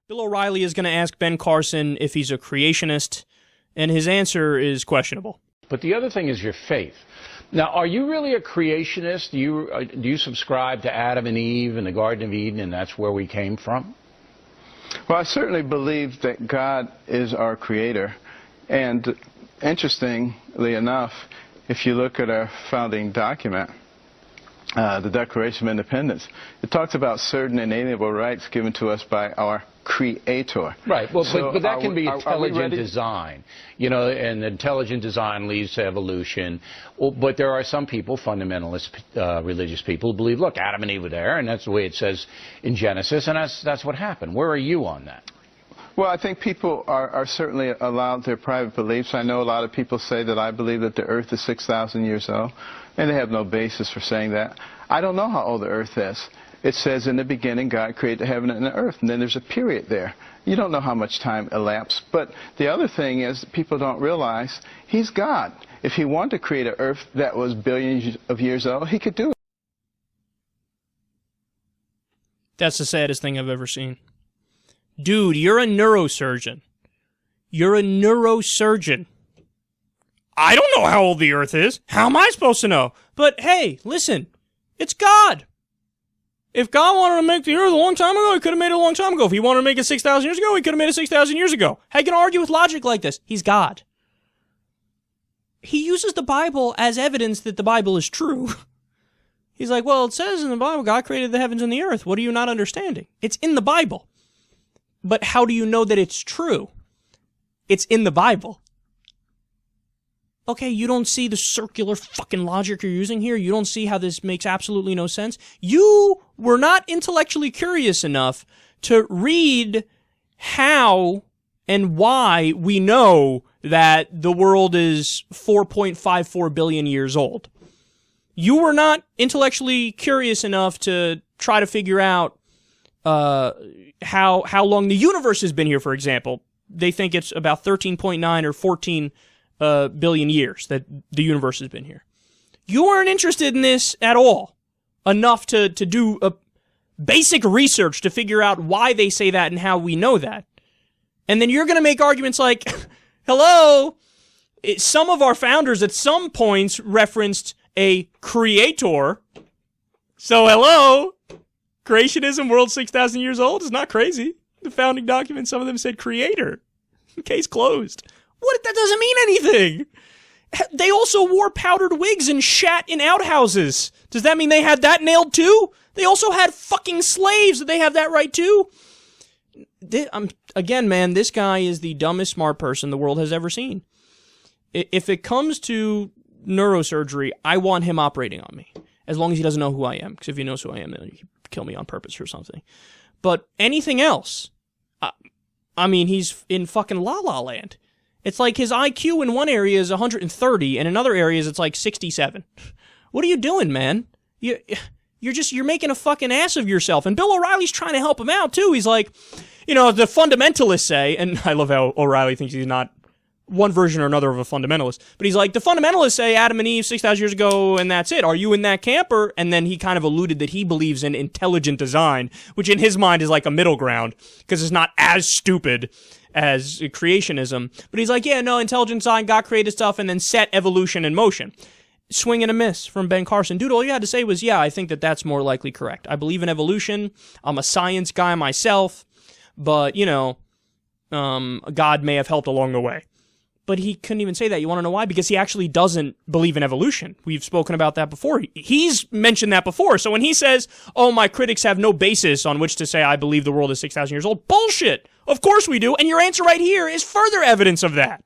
Bill O'Reilly is going to ask Ben Carson if he's a creationist, and his answer is questionable. But the other thing is your faith. Now, are you really a creationist? Do you subscribe to Adam and Eve and the Garden of Eden, and that's where we came from? Well, I certainly believe that God is our creator. And interestingly enough, if you look at our founding document, the Declaration of Independence, it talks about certain inalienable rights given to us by our Creator. Right. Well, so but that can be intelligent design, you know, and intelligent design leads to evolution. But there are some people, fundamentalist religious people, who believe, look, Adam and Eve were there, and that's the way it says in Genesis, and that's what happened. Where are you on that? Well, I think people are certainly allowed their private beliefs. I know a lot of people say that I believe that the Earth is 6,000 years old, and they have no basis for saying that. I don't know how old the Earth is. It says, in the beginning, God created the heaven and the earth, and then there's a period there. You don't know how much time elapsed. But the other thing is, people don't realize, He's God. If He wanted to create an earth that was billions of years old, He could do it. That's the saddest thing I've ever seen. Dude, you're a neurosurgeon. You're a neurosurgeon. I don't know how old the earth is. How am I supposed to know? But hey, listen, it's God. If God wanted to make the earth a long time ago, He could have made it a long time ago. If He wanted to make it 6,000 years ago, He could have made it 6,000 years ago. How you going to argue with logic like this? He's God. He uses the Bible as evidence that the Bible is true. He's like, well, it says in the Bible, God created the heavens and the earth. What are you not understanding? It's in the Bible. But how do you know that it's true? It's in the Bible. Okay, you don't see the circular fucking logic you're using here? You don't see how this makes absolutely no sense? You were not intellectually curious enough to read how and why we know that the world is 4.54 billion years old. You were not intellectually curious enough to try to figure out how long the universe has been here, for example. They think it's about 13.9 or 14 billion years that the universe has been here. You weren't interested in this at all, enough to do a basic research to figure out why they say that and how we know that. And then you're going to make arguments like, hello, some of our founders at some points referenced a creator. So hello, creationism, world 6,000 years old is not crazy. The founding documents, some of them said creator. Case closed. What? That doesn't mean anything. They also wore powdered wigs and shat in outhouses. Does that mean they had that nailed too? They also had fucking slaves. Did they have that right too? Again, man, this guy is the dumbest smart person the world has ever seen. If it comes to neurosurgery, I want him operating on me. As long as he doesn't know who I am. Because if he knows who I am, then he'll kill me on purpose or something. But anything else, I mean, he's in fucking La La Land. It's like his IQ in one area is 130, and in other areas it's like 67. What are you doing, man? You're making a fucking ass of yourself. And Bill O'Reilly's trying to help him out, too. He's like, you know, the fundamentalists say, and I love how O'Reilly thinks he's not one version or another of a fundamentalist, but he's like, the fundamentalists say Adam and Eve 6,000 years ago, and that's it. Are you in that camp? And then he kind of alluded that he believes in intelligent design, which in his mind is like a middle ground, because it's not as stupid as creationism. But he's like, yeah, no, intelligent design, God created stuff, and then set evolution in motion. Swing and a miss from Ben Carson. Dude, all you had to say was, yeah, I think that that's more likely correct. I believe in evolution. I'm a science guy myself, but, you know, God may have helped along the way. But he couldn't even say that. You want to know why? Because he actually doesn't believe in evolution. We've spoken about that before. He's mentioned that before. So when he says, oh, my critics have no basis on which to say I believe the world is 6,000 years old, bullshit! Of course we do. And your answer right here is further evidence of that.